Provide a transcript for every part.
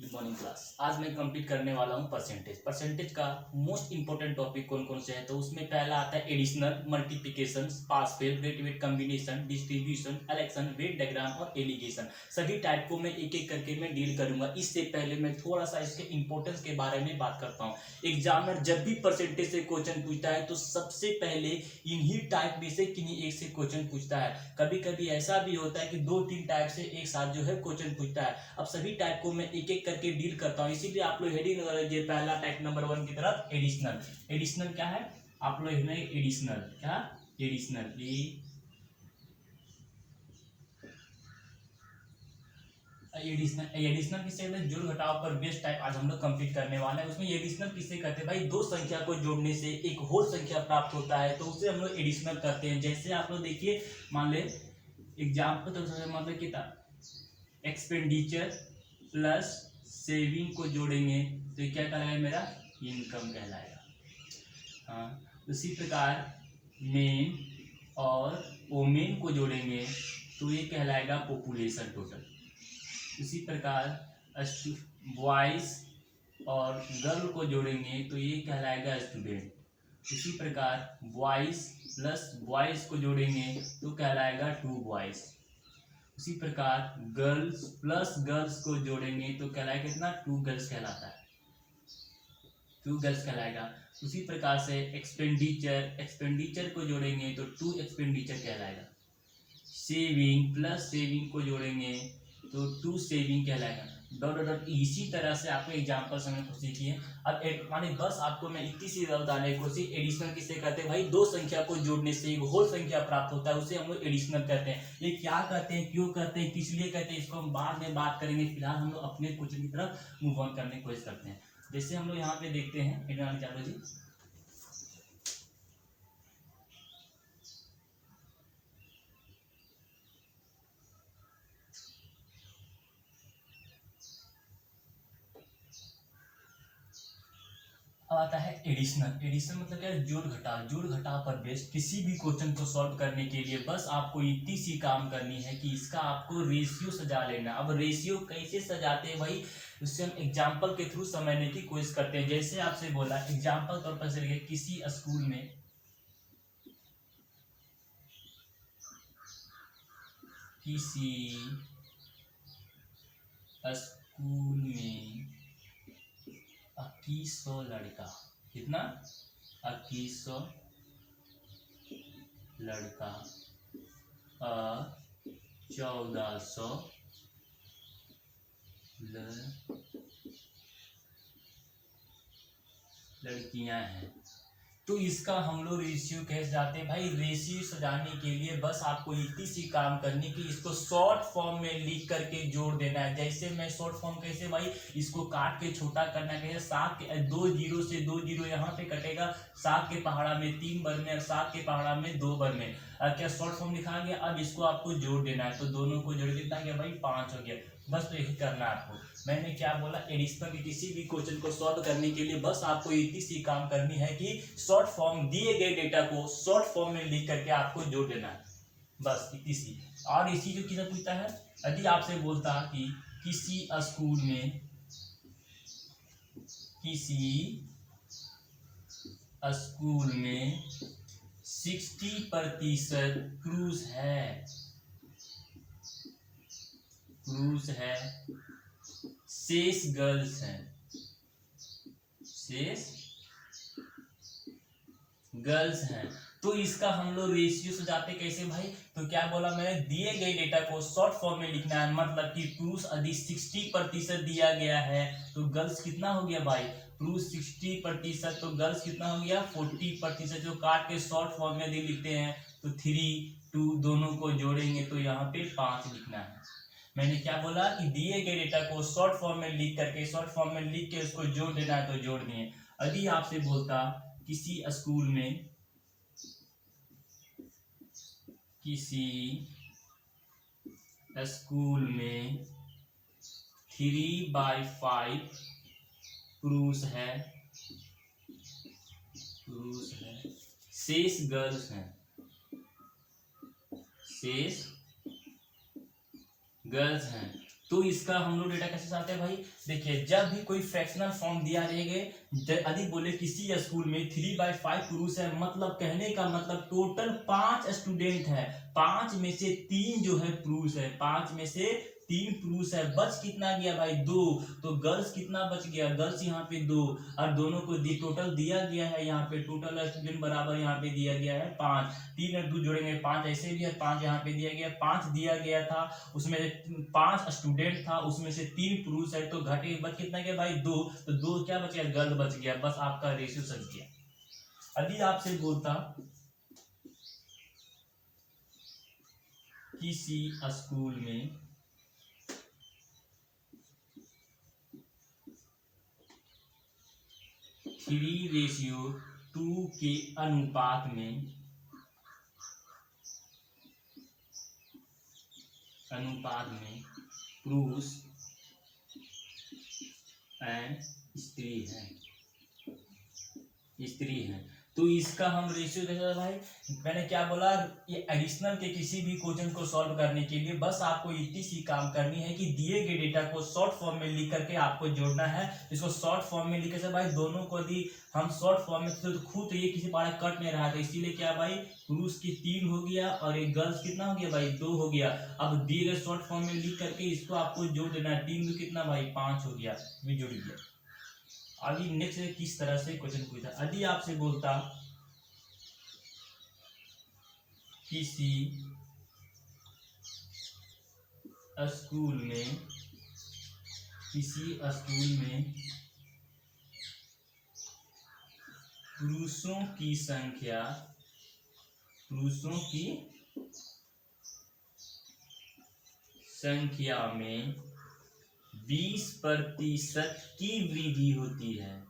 Good morning class. आज मैं complete करने वाला हूँ परसेंटेज। परसेंटेज का मोस्ट इंपॉर्टेंट टॉपिक कौन कौन से है, तो उसमें पहला आता है additional, multiplication, pass fail, great weight combination, distribution, election, weight diagram और एलिगेशन। सभी टाइप को मैं एक एक करके मैं डील करूंगा। इससे पहले मैं थोड़ा सा इसके इंपॉर्टेंस के बारे में बात करता हूँ। एग्जामिनर जब भी परसेंटेज से क्वेश्चन पूछता है तो सबसे पहले इन्हीं टाइप में से किन्हीं एक से क्वेश्चन पूछता है। कभी कभी ऐसा भी होता है कि 2-3 टाइप से एक साथ जो है क्वेश्चन पूछता है। अब सभी टाइप को मैं एक एक करके डील करता हूँ, इसीलिए आप लोग हेडिंग लगा लीजिए पहला टाइप नंबर 1 की तरफ एडिशनल। एडिशनल क्या है, आप लोग एडिशनल क्या, एडिशनल एडिशनल किससे कहते हैं, जोड़ घटाव पर बेस्ड टाइप आज हम लोग कंप्लीट करने वाले हैं। उसमें एडिशनल किससे कहते हैं भाई, दो संख्या को जोड़ने से एक होल संख्या प्राप्त होता है तो उसे हम लोग एडिशनल करते हैं। जैसे आप लोग देखिए, मान ले एग्जाम्पल तो मतलब कितना, एक्सपेंडिचर प्लस सेविंग को जोड़ेंगे तो ये क्या कहलाएगा, मेरा इनकम कहलाएगा। हाँ, उसी प्रकार मेन और वोमेन को जोड़ेंगे तो ये कहलाएगा पॉपुलेशन टोटल। उसी प्रकार बॉयज और गर्ल को जोड़ेंगे तो ये कहलाएगा स्टूडेंट। इसी प्रकार बॉयज प्लस बॉयज को जोड़ेंगे तो कहलाएगा टू बॉयज। उसी प्रकार गर्ल्स प्लस गर्ल्स को जोड़ेंगे तो कहलाएगा कितना, टू गर्ल्स कहलाता है, टू गर्ल्स कहलाएगा। उसी प्रकार से एक्सपेंडिचर को जोड़ेंगे तो टू एक्सपेंडिचर कहलाएगा। सेविंग प्लस सेविंग को जोड़ेंगे तो टू सेविंग कहलाएगा। Dot dot dot. इसी तरह से आपको एग्जाम्पल समझ को सीखिए। अब माने बस आपको मैं इतनी सी बताने की कोशिश, एडिशनल किसे कहते हैं भाई, दो संख्या को जोड़ने से एक होल संख्या प्राप्त होता है, उसे हम लोग एडिशनल कहते हैं। ये क्या कहते हैं, क्यों कहते हैं, किस लिए कहते हैं, इसको हम बाद में बात करेंगे। फिलहाल हम लोग अपने क्वेश्चन की तरफ मूव ऑन करने की कोशिश करते हैं। जैसे हम लोग यहाँ पे देखते हैं, चालो जी, अब आता है एडिशनल। एडिशनल मतलब क्या है, जोड़ घटाव। जोड़ घटाव पर बेस्ड किसी भी क्वेश्चन को सॉल्व करने के लिए बस आपको इतनी सी काम करनी है कि इसका आपको रेशियो सजा लेना। अब रेशियो कैसे सजाते हैं भाई, उससे हम एग्जाम्पल के थ्रू समझने की कोशिश करते हैं। जैसे आपसे बोला एग्जाम्पल तौर पर चलिए, किसी स्कूल में स्कूल में 2100 लड़का, कितना, 2100 लड़का 1400 लड़कियां हैं। तो इसका हम लोग रेशियो कैसे जाते हैं भाई, रेशियो सजाने के लिए बस आपको इतनी सी काम करनी कि इसको शॉर्ट फॉर्म में लिख करके जोड़ देना है। जैसे मैं शॉर्ट फॉर्म कैसे भाई, इसको काट के छोटा करना है कैसे, 7 के 2 जीरो से 2 जीरो यहाँ पे कटेगा, 7 के पहाड़ा में 3 बर में और 7 के पहाड़ा में 2 बर में। क्या शॉर्ट फॉर्म लिखा गया, अब इसको आपको जोड़ देना है तो दोनों को जोड़ कितना गया भाई, 5 हो गया। बस तो यही करना है आपको। मैंने क्या बोला, एडिशनल के किसी भी क्वेश्चन को सॉल्व करने के लिए बस आपको इतनी सी काम करनी है कि शॉर्ट फॉर्म, दिए गए डेटा को शॉर्ट फॉर्म में लिख करके आपको जोड़ देना है, बस इतनी सी। और इसी जो कितना पूछता है, यदि आपसे बोलता कि किसी स्कूल में 60% क्रूज है, शेष गर्ल्स हैं, तो इसका हम लोग रेशियो सजाते कैसे भाई, तो क्या बोला मैंने, दिए गए डेटा को शॉर्ट फॉर्म में लिखना है। मतलब कि पुरुष यदि 60% दिया गया है तो गर्ल्स कितना हो गया भाई, पुरुष 60% तो गर्ल्स कितना हो गया 40%। जो काट के शॉर्ट फॉर्म में यदि लिखते हैं तो 3, 2 दोनों को जोड़ेंगे तो यहाँ पे 5 लिखना है। मैंने क्या बोला कि दिए गए डेटा को शॉर्ट फॉर्म में लिख करके, शॉर्ट फॉर्म में लिख के उसको जोड़ देना है तो जोड़ दिए। यदि आपसे बोलता किसी स्कूल में 3/5 पुरुष है, शेष गर्ल्स हैं, तो इसका हम लोग डेटा कैसे चाहते हैं भाई, देखिए जब भी कोई फ्रैक्शनल फॉर्म दिया रहेगा, अधिक बोले किसी स्कूल में 3/5 पुरुष है, मतलब कहने का मतलब टोटल 5 स्टूडेंट है, 5 में से 3 जो है पुरुष है, 5 में से 3 पुरुष है, बच कितना गया भाई 2, तो गर्ल्स कितना बच गया, गर्ल्स यहाँ पे 2, और दोनों को टोटल दिया गया है, यहाँ पे टोटल स्टूडेंट बराबर यहाँ पे दिया गया है 5, 3 और 2 जोड़ेंगे 5, ऐसे भी है 5 यहाँ पे दिया गया, 5 दिया गया था, उसमें 5 स्टूडेंट था, उसमें से 3 पुरुष है, तो घटे बच कितना गया भाई 2, तो 2 क्या बच गया, गर्ल बच गया, बस आपका रेशियो सच गया। यदि आपसे बोलता किसी स्कूल में 3:2 के अनुपात में पुरुष एंड स्त्री है, तो इसका हम रेशियो कैसे भाई, मैंने क्या बोला, ये एडिशनल के किसी भी क्वेश्चन को सॉल्व करने के लिए बस आपको इतनी सी काम करनी है कि दिए गए डेटा को शॉर्ट फॉर्म में लिख करके आपको जोड़ना है। इसको शॉर्ट फॉर्म में लिखे से भाई दोनों को यदि हम शॉर्ट फॉर्म में तो खुद ये किसी पारा कट नहीं रहा था, इसीलिए क्या भाई पुरुष की 3 हो गया और एक गर्ल्स कितना हो गया भाई 2 हो गया। अब दिए गए शॉर्ट फॉर्म में लिख करके इसको आपको जोड़ देना है, 3 में कितना भाई 5 हो गया, भी जुड़ गया। अभी नेक्स्ट किस तरह से क्वेश्चन पूछा, यदि आपसे बोलता किसी स्कूल में पुरुषों की संख्या में 20% की वृद्धि होती है,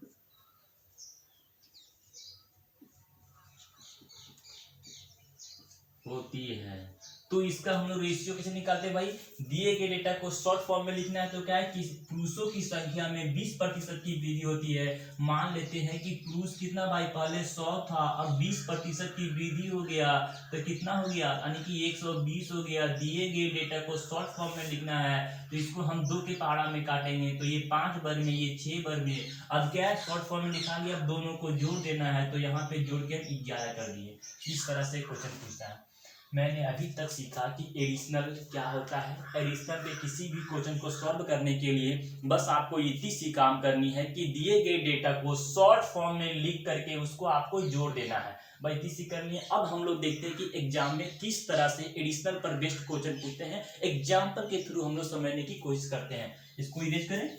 तो इसका हम लोग रेशियो कैसे निकालते हैं भाई, दिए गए डेटा को शॉर्ट फॉर्म में लिखना है, तो क्या है कि पुरुषों की संख्या में 20% की वृद्धि होती है। मान लेते हैं कि पुरुष कितना भाई पहले 100 था, अब 20% की वृद्धि हो गया, तो कितना हो गया, यानी कि 120 हो गया। दिए गए डेटा को शॉर्ट फॉर्म में लिखना है, तो इसको हम 2 के पहाड़ा में काटेंगे, तो ये 5 वर्ग में, ये 6 वर्ग में। अब क्या है शॉर्ट फॉर्म में लिखा गया, अब दोनों को जोड़ देना है, तो यहाँ पे जोड़ के 11 कर दिए। इस तरह से क्वेश्चन पूछता है। मैंने अभी तक सीखा कि एडिशनल क्या होता है। एडिशनल के किसी भी क्वेश्चन को सॉल्व करने के लिए बस आपको इतनी सी काम करनी है कि दिए गए डेटा को शॉर्ट फॉर्म में लिख करके उसको आपको जोड़ देना है, भाई इतनी सी करनी है। अब हम लोग देखते हैं कि एग्जाम में किस तरह से एडिशनल पर बेस्ड क्वेश्चन पूछते हैं, एग्जाम्पल के थ्रू हम लोग समझने की कोशिश करते हैं। इसको इरेज करें।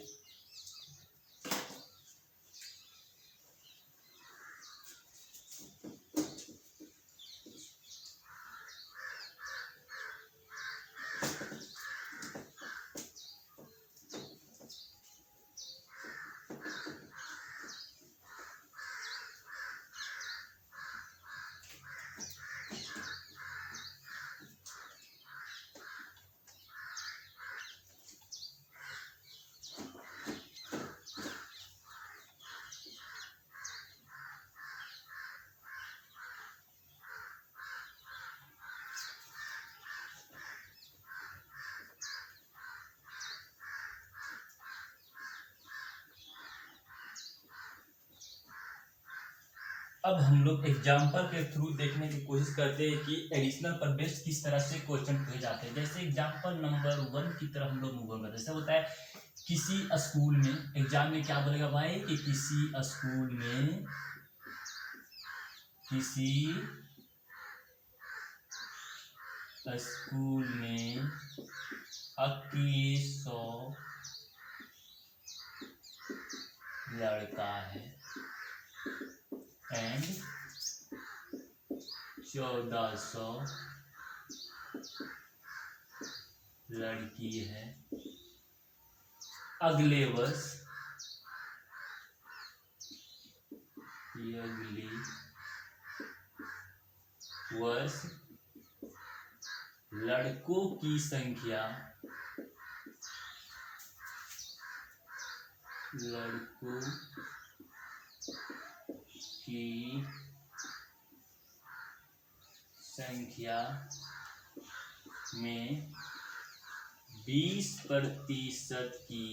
अब हम लोग एग्जाम्पल के थ्रू देखने की कोशिश करते हैं कि एडिशनल पर बेस्ड किस तरह से क्वेश्चन पूछे जाते हैं। जैसे एग्जाम्पल नंबर 1 की तरफ हम लोग मूव करते हैं। जैसे होता है किसी स्कूल में, एग्जाम में क्या बोलेगा भाई कि किसी स्कूल में 2100 लड़का है एंड 1400 लड़की है। अगले वर्ष लड़कों की संख्या में 20% की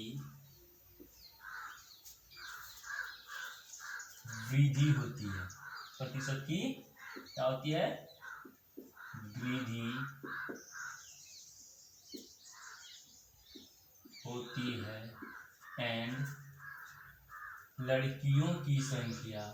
वृद्धि होती है, प्रतिशत की क्या होती है, वृद्धि होती है। एंड लड़कियों की संख्या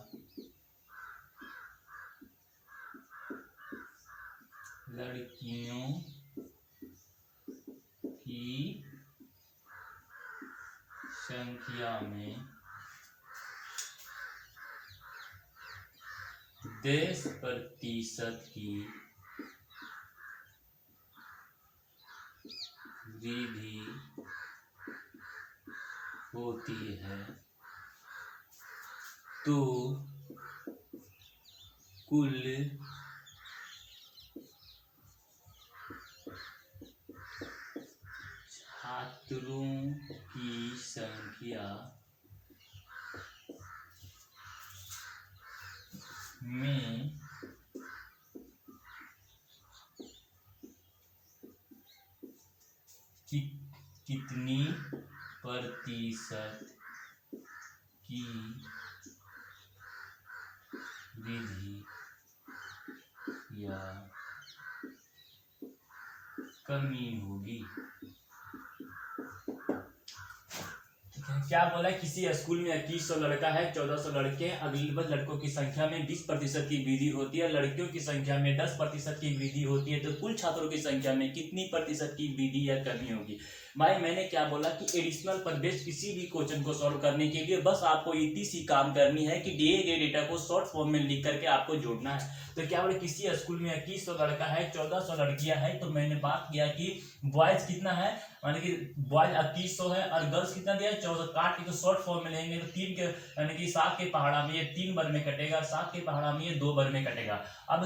में 10% की वृद्धि होती है तो कुल छात्रों की संख्या में कितनी प्रतिशत की वृद्धि या कमी होगी। क्या बोला, किसी स्कूल में 2100 लड़का है, 1400 लड़के, अगले लड़कों की संख्या में 20% की वृद्धि होती है, लड़कियों की संख्या में 10% की वृद्धि होती है तो कुल छात्रों की संख्या में कितनी प्रतिशत की वृद्धि या कमी होगी। भाई मैंने क्या बोला कि एडिशनल पर बेस्ड किसी भी क्वेश्चन को सॉल्व करने के लिए बस आपको इतनी सी काम करनी है कि दिए गए डेटा को शॉर्ट फॉर्म में लिख करके आपको जोड़ना है। तो क्या बोले, किसी स्कूल में 2100 लड़का है, 1400 लड़कियां है, तो मैंने बात किया कि बॉयज कितना है, माने कि बॉयज 2100 है और गर्ल्स कितना दिया है 1400, काट के तो शॉर्ट फॉर्म में लेंगे तो 3 के यानी कि 7 के पहाड़ा में ये 3 बार में कटेगा, 7 के पहाड़ा में ये 2 बार में कटेगा। अब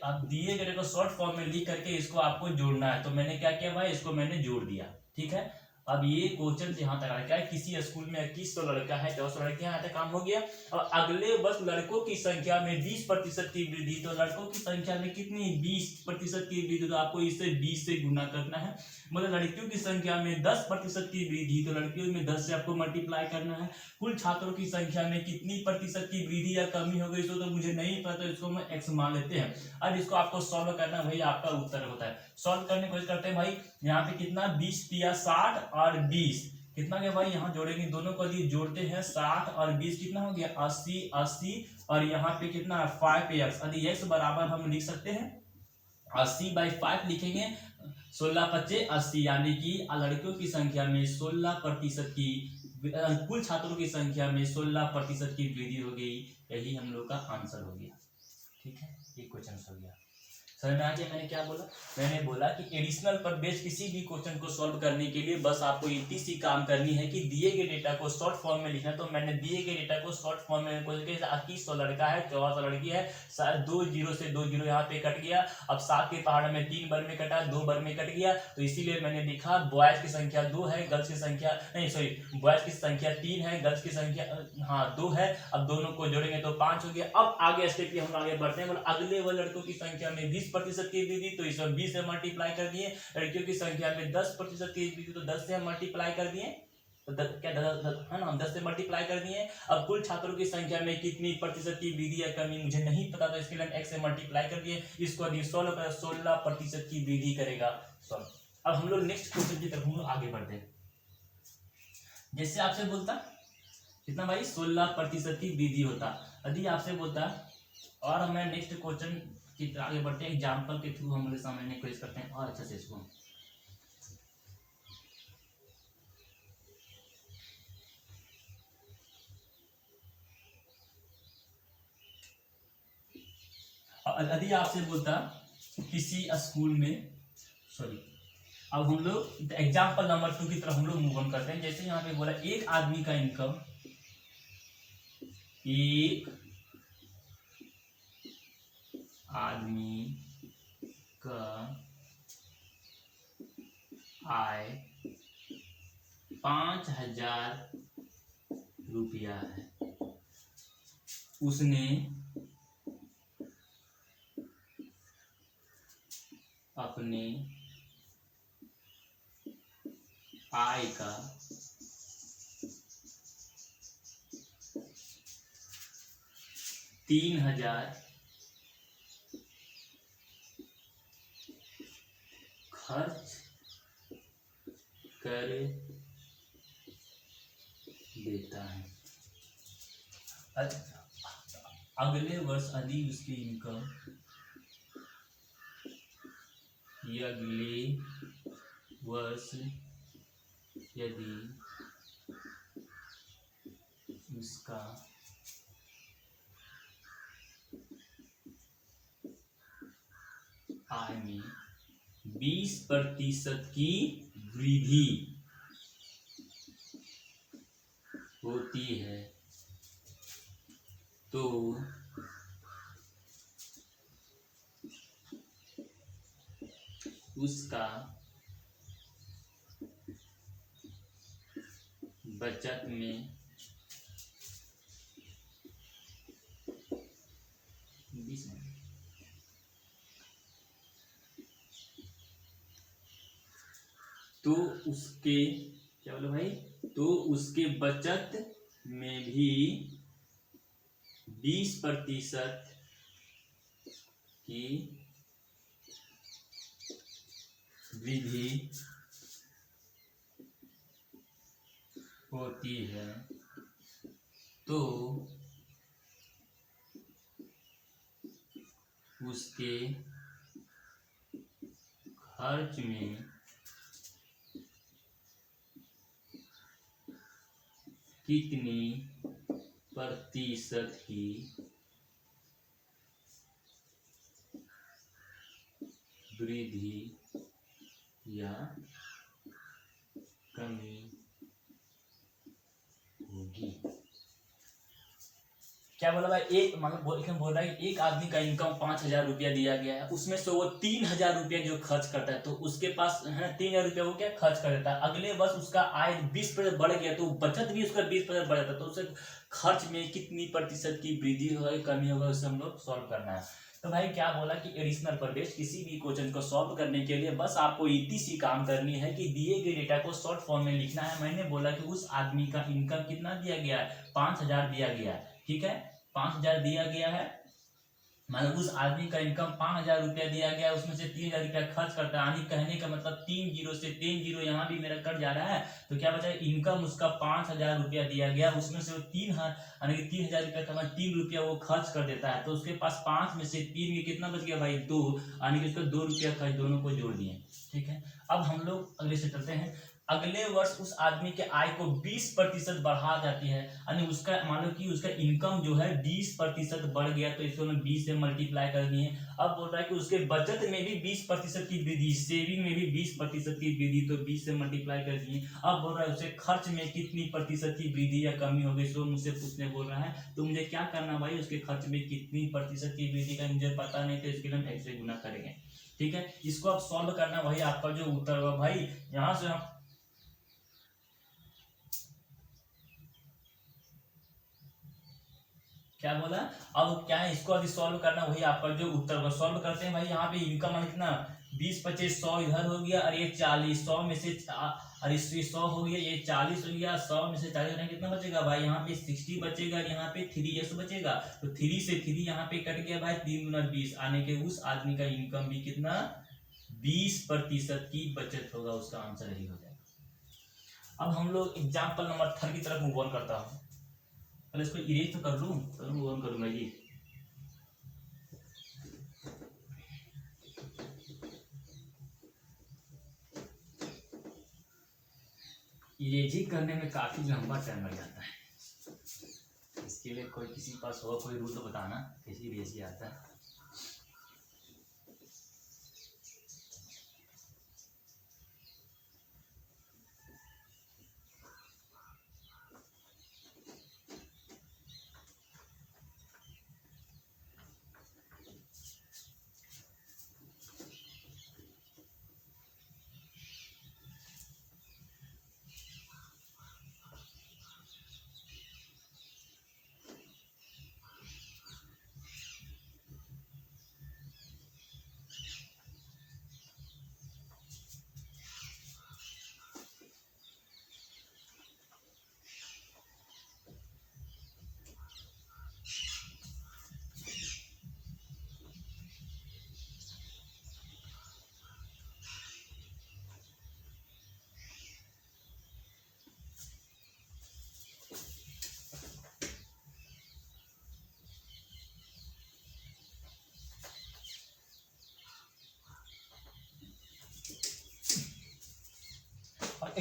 आप दिए गए को शॉर्ट फॉर्म में लिख करके इसको आपको जोड़ना है। तो मैंने क्या किया भाई, इसको मैंने जोड़ दिया। ठीक है, अब ये क्वेश्चन यहाँ तक आ क्या है, किसी स्कूल में 2100 लड़का है, 1400 लड़कियां, यहाँ तक काम हो गया। और अगले बस लड़कों की संख्या में 20% की वृद्धि, तो लड़कों की संख्या में कितनी 20% की वृद्धि, तो आपको इसे 20 से गुना करना है। मतलब लड़कियों की संख्या में 10% की वृद्धि, तो लड़कियों में 10 से आपको मल्टीप्लाई करना है। कुल छात्रों की संख्या में कितनी प्रतिशत की वृद्धि या कमी हो गई, इसको तो मुझे नहीं पता, तो इसको मैं x मान लेते हैं। अब इसको आपको सॉल्व करना है, भाई आपका उत्तर होता है। सॉल्व करने की कोशिश करते हैं भाई, यहाँ पे कितना 20 पिया 60 और 20 कितना गया भाई, यहाँ जोड़ेंगे दोनों को, लिए जोड़ते हैं 60 और 20 कितना हो गया 80 80 और यहाँ पे कितना 5x, यदि x बराबर हम लिख सकते हैं 80/5 लिखेंगे, 16 25 80, यानी कि लड़कियों की संख्या में 16% की, कुल छात्रों की संख्या में 16% की वृद्धि हो गई। यही हम लोग का आंसर हो गया। ठीक है, ये क्वेश्चन हो गया। समझ में आ गया मैंने क्या बोला, मैंने बोला कि एडिशनल पर बेस्ड किसी भी क्वेश्चन को सॉल्व करने के लिए बस आपको इतनी सी काम करनी है कि दिए गए डेटा को शॉर्ट फॉर्म में लिखना है। तो मैंने दिए गए डेटा को शॉर्ट फॉर्म में 2100 लड़का है, 1400 लड़की है, 2 0 से 2 0 यहाँ पे कट गया। अब 7 के पहाड़ में 3 बार में कटा, 2 बार में कट गया, तो इसीलिए मैंने लिखा बॉयज की संख्या 2 है, गर्ल्स की संख्या नहीं, सॉरी बॉयज की संख्या 3 है, गर्ल्स की संख्या 2 है। अब दोनों को जोड़ेंगे तो 5 हो गया। अब आगे स्टेप पे हम आगे बढ़ते हैं, अगले वो लड़कों की संख्या में 20% की वृद्धि, तो इसमें 20 से मल्टीप्लाई कर दिए। लड़कियों की संख्या में 10% की वृद्धि, तो 10 से हम मल्टीप्लाई कर दिए, तो 10 क्या 10 है ना, 10 से मल्टीप्लाई कर दिए। अब कुल छात्रों की संख्या में कितनी प्रतिशत की वृद्धि या कमी मुझे नहीं पता, तो इसके लिए हम x से मल्टीप्लाई कर दिए। इसको यदि 16% की वृद्धि करेगा सॉल्व। अब हम लोग नेक्स्ट क्वेश्चन की तरफ हम लोग आगे बढ़ते हैं। जैसे आपसे बोलता कितना भाई 16% की वृद्धि होता, यदि आपसे बोलता, और मैं नेक्स्ट क्वेश्चन की तरह आगे बढ़ते हैं, एग्जाम्पल के थ्रू हम लोग समझने की कोशिश करते हैं और अच्छे से इसको। यदि आपसे बोलता किसी स्कूल में, सॉरी, अब हम लोग एग्जाम्पल नंबर 2 की तरफ हम लोग मूव ऑन करते हैं। जैसे यहाँ पे बोला एक आदमी का इनकम, एक आदमी का आय 5000 रुपया है, उसने अपने आय का $3,000 खर्च कर देता है। अगले वर्ष यदि उसकी इनकम अगले वर्ष यदि उसका आय में 20% की वृद्धि होती है तो उसका बचत में 20 तो उसके क्या बोलो भाई, तो उसके बचत में भी 20% की वृद्धि होती है तो उसके खर्च में कितनी प्रतिशत की वृद्धि या कमी होगी। क्या बोला भाई, एक मतलब बोल रहा है एक आदमी का इनकम 5,000 रुपया दिया गया है, उसमें से वो 3,000 रुपया जो खर्च करता है तो उसके पास है 3,000 रुपया वो क्या खर्च कर देता है। अगले वर्ष उसका आय 20% बढ़ गया तो बचत भी उसका 20% बढ़ जाता है तो उसे खर्च में कितनी प्रतिशत की वृद्धि होगी कमी होगा, उसे हम लोग सॉल्व करना है। तो भाई क्या बोला कि एडिशनल पर बेस्ड किसी भी क्वेश्चन को सॉल्व करने के लिए बस आपको इतनी सी काम करनी है कि दिए गए डेटा को शॉर्ट फॉर्म में लिखना है। मैंने बोला कि उस आदमी का इनकम कितना दिया गया है, 5,000 दिया गया है, ठीक है 5,000 दिया गया है, मतलब उस आदमी का इनकम 5,000 रुपया दिया गया है, उसमें से 3,000 रुपया खर्च करता है। यानी कहने का मतलब 3 जीरो से 3 जीरो यहाँ भी मेरा कट जा रहा है तो क्या बचा, इनकम उसका 5,000 रुपया दिया गया, उसमें से वो 3,000 रुपया का 3 रुपया वो खर्च कर देता है तो उसके पास 5 में से 3 में कितना बच गया भाई 2, यानी कि उसका 2 रुपया खर्च, दोनों को जोड़ दिए, ठीक है। अब हम लोग अगले से चलते हैं। अगले वर्ष उस आदमी के आय को 20% बढ़ा जाती है, यानी उसका मान लो कि उसका इनकम जो है 20% बढ़ गया तो इसको हमें 20 से मल्टीप्लाई कर दिए। अब बोल रहा है कि उसके बचत में भी 20% की वृद्धि, सेविंग में भी 20% की वृद्धि, तो 20 से मल्टीप्लाई कर दिए। अब बोल रहा है उसे खर्च में कितनी प्रतिशत की वृद्धि या कमी हो गई, सो मुझसे पूछने बोल रहा है तो मुझे क्या करना भाई, उसके खर्च में कितनी प्रतिशत की वृद्धि का मुझे पता नहीं तो इसके लिए हम x से गुना करेंगे, ठीक है। इसको आप सॉल्व करना, वही आपका जो उत्तर होगा भाई, यहाँ से हम क्या बोला, अब क्या है इसको अभी सॉल्व करना, वही आपका जो उत्तर होगा। सॉल्व करते हैं भाई, यहाँ पे इनकम कितना 20 25 100 इधर हो गया और ये 40, 100 में से और 100 हो गया, ये 40 हो गया, 100 में से 40 होने कितना बचेगा भाई, यहाँ पे 60 बचेगा, यहाँ पे 3s बचेगा तो 3 से 3 यहाँ पे कट गया भाई, 3 गुना 20, आने के उस आदमी का इनकम भी कितना 20% की बचत होगा, उसका आंसर यही हो जाएगा। अब हम लोग एग्जाम्पल नंबर 3 की तरफ मूव ऑन करता हूँ। पहले इसको इरेज तो कर लूं, तो मूव ऑन करूंगा जी। इरेजिंग करने में काफी लंबा टाइम लग जाता है, इसके लिए कोई किसी पास हो कोई रूल तो बताना कैसे इरेज किया आता है।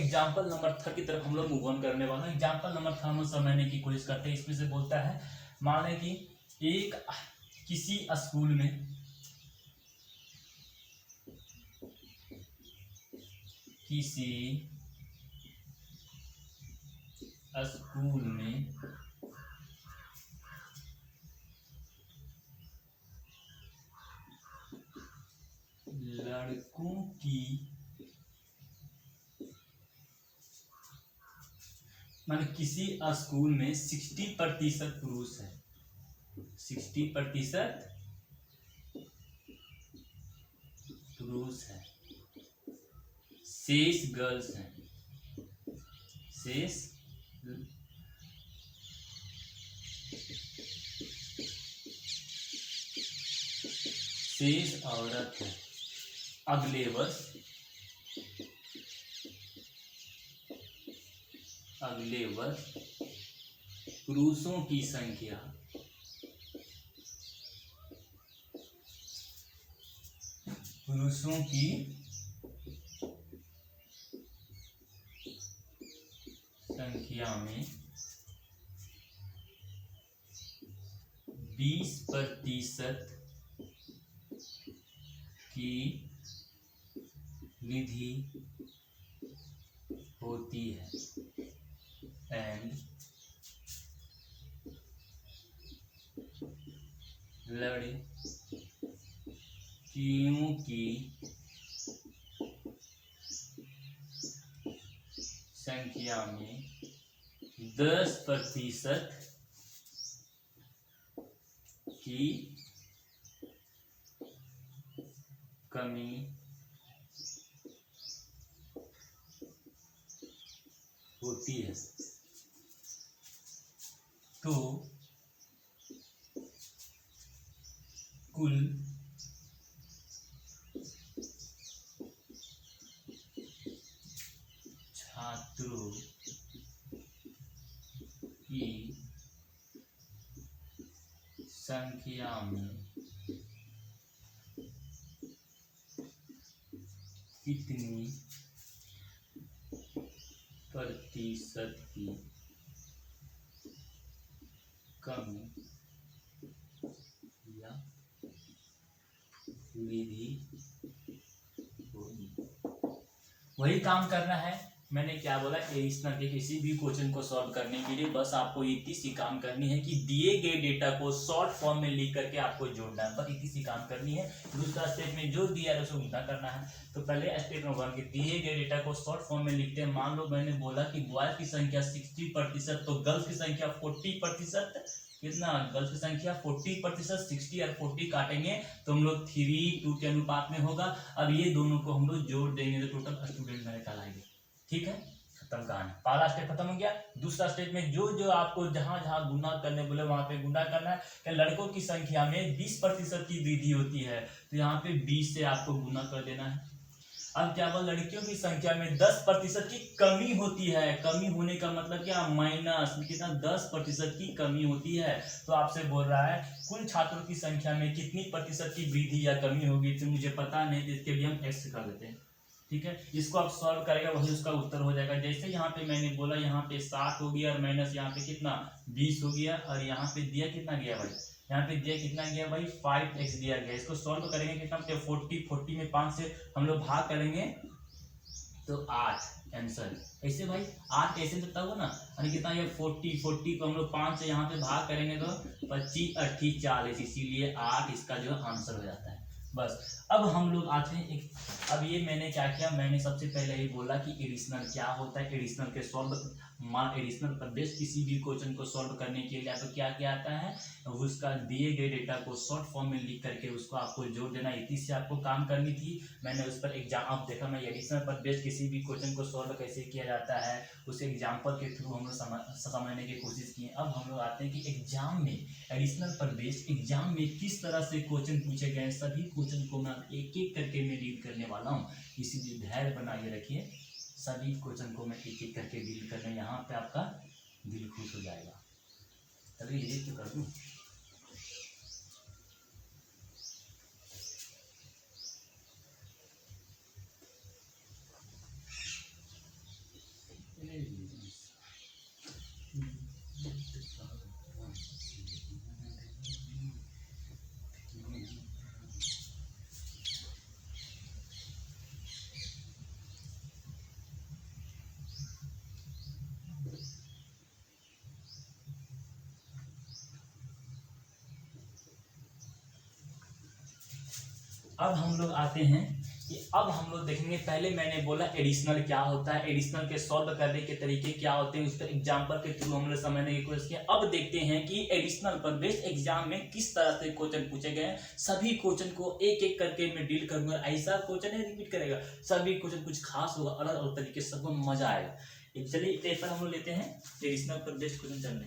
एग्जाम्पल नंबर 3 की तरफ हम लोग मूव ऑन करने वाले हैं। एग्जाम्पल नंबर 3 हम समझने की कोशिश करते हैं। इसमें से बोलता है, मान लें कि एक किसी स्कूल में लड़कों की मान किसी स्कूल में 60% पुरुष है, 60% पुरुष है, शेष गर्ल्स हैं, शेष औरत है। अगले वर्ष पुरुषों की संख्या में 20% की वृद्धि होती है एंड लड़कियों की संख्या में 10% की कमी होती है। तो कुल छात्रों की संख्या में कितनी प्रतिशत की कमी या वृद्धि होगी। वही काम करना है। मैंने क्या बोला, एडिशनल के किसी भी क्वेश्चन को सॉल्व करने के लिए बस आपको इतनी सी काम करनी है कि दिए गए डेटा को शॉर्ट फॉर्म में लिख करके आपको जोड़ना है, बस इतनी सी काम करनी है। दूसरा स्टेप में जो दिया है उसे उल्टा करना है। तो पहले स्टेप नंबर 1 के दिए गए डेटा को शॉर्ट फॉर्म में लिखते हैं। मान लो मैंने बोला कि बॉयज की संख्या 60%, तो गर्ल्स की संख्या 40%। कितना? गर्ल्स की संख्या 40%, 60 और 40 काटेंगे तो हम लोग 3:2 के अनुपात में होगा। अब ये दोनों को हम लोग जोड़ देंगे तो टोटल स्टूडेंट मेरे कहलाएंगे। ठीक है, खत्म कहानी। पहला स्टेप खत्म हो गया। दूसरा स्टेप में जो जो आपको जहां जहां गुना करने बोले वहां पे गुना करना है। कि लड़कों की संख्या में 20% की वृद्धि होती है तो यहाँ पे 20 से आपको गुना कर देना है। अब क्या बोल, लड़कियों की संख्या में 10% की कमी होती है। कमी होने का मतलब क्या? माइनस कितना? 10% की कमी होती है। तो आपसे बोल रहा है कुल छात्रों की संख्या में कितनी प्रतिशत की वृद्धि या कमी होगी, तो मुझे पता नहीं, तो इसके लिए हम एक्स कर देते हैं। ठीक है, इसको आप सॉल्व करेगा वही उसका उत्तर हो जाएगा। जैसे यहाँ पे मैंने बोला यहाँ पे 60 हो गया और माइनस यहाँ पे कितना 20 हो गया, और यहाँ पे दिया कितना गया भाई, यहाँ पे दिया कितना गया भाई 5x दिया गया। इसको सॉल्व करेंगे कितना, 40 में 5 से हम लोग भाग करेंगे तो 8 आंसर। ऐसे भाई 8 कैसे लगता होगा ना, और कितना ये 40 को हम लोग 5 से यहाँ पे भाग करेंगे तो 25 8 40, इसीलिए 8 इसका जो आंसर हो जाता है। बस अब हम लोग आते हैं अब ये मैंने क्या किया, मैंने सबसे पहले ही बोला कि एडिशनल क्या होता है। एडिशनल के सॉल्व एडिशनल पर बेस्ड किसी भी क्वेश्चन को सॉल्व करने के लिए तो क्या क्या आता है, उसका दिए गए डेटा को शॉर्ट फॉर्म में लिख करके उसको आपको जोड़ देना। इतनी से आपको काम करनी थी। मैंने उस पर एग्जाम अब देखा, मैं एडिशनल पर बेस्ड किसी भी क्वेश्चन को सॉल्व कैसे किया जाता है उस एग्जाम्पल के थ्रू हम लोग समझने की कोशिश की। अब हम लोग आते हैं कि एग्जाम में एडिशनल पर बेस्ड एग्जाम में किस तरह से क्वेश्चन पूछे गए, सभी क्वेश्चन को मैं एक एक करके मैं डील करने वाला हूँ। इसीलिए धैर्य बनाए रखिए, सभी क्वेश्चन को मैं एक एक करके डील करने, यहाँ पे आपका दिल खुश हो जाएगा। चलिए ये तो कर दूँ। अब हम लोग आते हैं कि अब हम लोग देखेंगे, पहले मैंने बोला एडिशनल क्या होता है, एडिशनल के सॉल्व करने के तरीके क्या होते हैं, उसका एग्जांपल के थ्रू हम लोग समझने की कोशिश किया। अब देखते हैं कि एडिशनल पर बेस्ड एग्जाम में किस तरह से क्वेश्चन पूछे गए हैं। सभी क्वेश्चन को एक एक करके मैं डील करूंगा, ऐसा क्वेश्चन नहीं रिपीट करेगा, सभी क्वेश्चन कुछ खास होगा, अलग अलग तरीके से सबको मजा आएगा। चलिए पेपर हम लोग लेते हैं एडिशनल पर बेस्ड क्वेश्चन चलने।